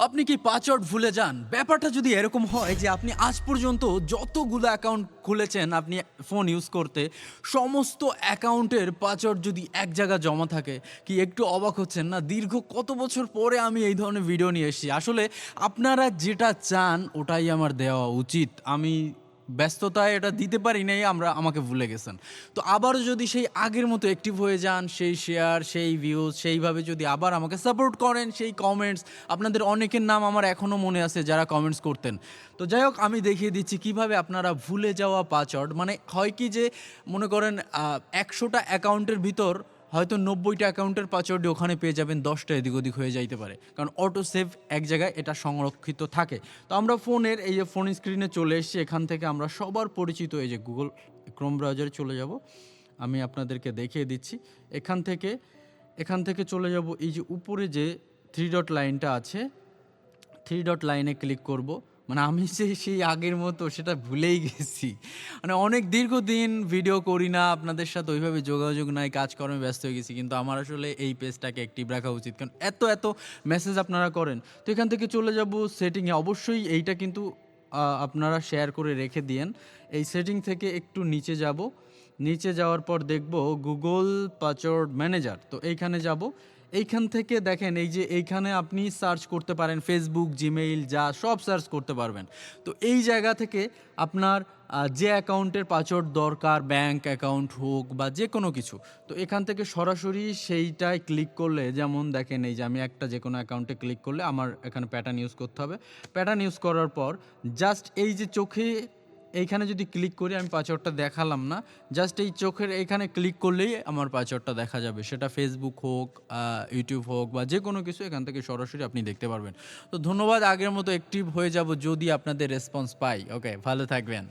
আপনি কি পাসওয়ার্ড ভুলে যান? ব্যাপারটা যদি এরকম হয় যে আপনি আজ পর্যন্ত যতগুলো অ্যাকাউন্ট খুলেছেন আপনি ফোন ইউজ করতে, সমস্ত অ্যাকাউন্টের পাসওয়ার্ড যদি এক জায়গায় জমা থাকে, কি একটু অবাক হচ্ছেন না? দীর্ঘ কত বছর পরে আমি এই ধরনের ভিডিও নিয়ে এসেছি। আসলে আপনারা যেটা চান ওটাই আমার দেওয়া উচিত। আমি ব্যস্ততায় এটা দিতে পারি নাই, আমাকে ভুলে গেছেন। তো আবারও যদি সেই আগের মতো অ্যাক্টিভ হয়ে যান, সেই শেয়ার, সেই ভিউজ, সেইভাবে যদি আবার আমাকে সাপোর্ট করেন, সেই কমেন্টস, আপনাদের অনেকের নাম আমার এখনো মনে আছে যারা কমেন্টস করতেন। তো যাই হোক, আমি দেখিয়ে দিচ্ছি কিভাবে আপনারা ভুলে যাওয়া পাসওয়ার্ড, মানে হয় কি যে মনে করেন ১০০টা অ্যাকাউন্টের ভিতর হয়তো ৯০টা অ্যাকাউন্টের পাসওয়ার্ডই ওখানে পেয়ে যাবেন, 10টা এদিক ওদিক হয়ে যাইতে পারে। কারণ অটো সেভ এক জায়গায় এটা সংরক্ষিত থাকে। তো আমরা ফোনের এই যে ফোন স্ক্রিনে চলে এসেছি, এখান থেকে আমরা সবার পরিচিত এই যে গুগল ক্রোম ব্রাউজারে চলে যাব। আমি আপনাদেরকে দেখিয়ে দিচ্ছি। এখান থেকে চলে যাব এই যে উপরে যে 3 ডট লাইনটা আছে, 3 ডট লাইনে ক্লিক করব। মানে আমি সেই আগের মতো সেটা ভুলেই গেছি। মানে অনেক দীর্ঘদিন ভিডিও করি না, আপনাদের সাথে ওইভাবে যোগাযোগ নাই, কাজকর্মে ব্যস্ত হয়ে গেছি। কিন্তু আমার আসলে এই পেজটাকে অ্যাক্টিভ রাখা উচিত। কারণ এত মেসেজ আপনারা করেন। তো এখান থেকে চলে যাব সেটিংয়ে। অবশ্যই এইটা কিন্তু আপনারা শেয়ার করে রেখে দিয়েন। এই সেটিং থেকে একটু নিচে যাব। নিচে যাওয়ার পর দেখব গুগল পাসওয়ার্ড ম্যানেজার। তো এইখানে যাব। এইখান থেকে দেখেন এই যে এইখানে আপনি সার্চ করতে পারেন ফেসবুক, জিমেইল যা সব সার্চ করতে পারবেন। তো এই জায়গা থেকে আপনার যে অ্যাকাউন্টের পাসওয়ার্ড দরকার, ব্যাংক অ্যাকাউন্ট হোক বা যে কোনো কিছু, তো এখান থেকে সরাসরি সেইটায় ক্লিক করলে, যেমন দেখেন এই যে আমি একটা যে কোনো অ্যাকাউন্টে ক্লিক করলে আমার এখানে প্যাটার্ন ইউজ করতে হবে। প্যাটার্ন ইউজ করার পর জাস্ট এই যে চোখে এইখানে যদি ক্লিক করি, আমি পাসওয়ার্ডটা দেখালাম না, জাস্ট এই চোখের এইখানে ক্লিক করলেই আমার পাসওয়ার্ডটা দেখা যাবে। সেটা ফেসবুক হোক, ইউটিউব হোক বা যে কোনো কিছু, এখান থেকে সরাসরি আপনি দেখতে পারবেন। তো ধন্যবাদ। আগের মতো অ্যাক্টিভ হয়ে যাব যদি আপনাদের রেসপন্স পাই। ওকে, ভালো থাকবেন।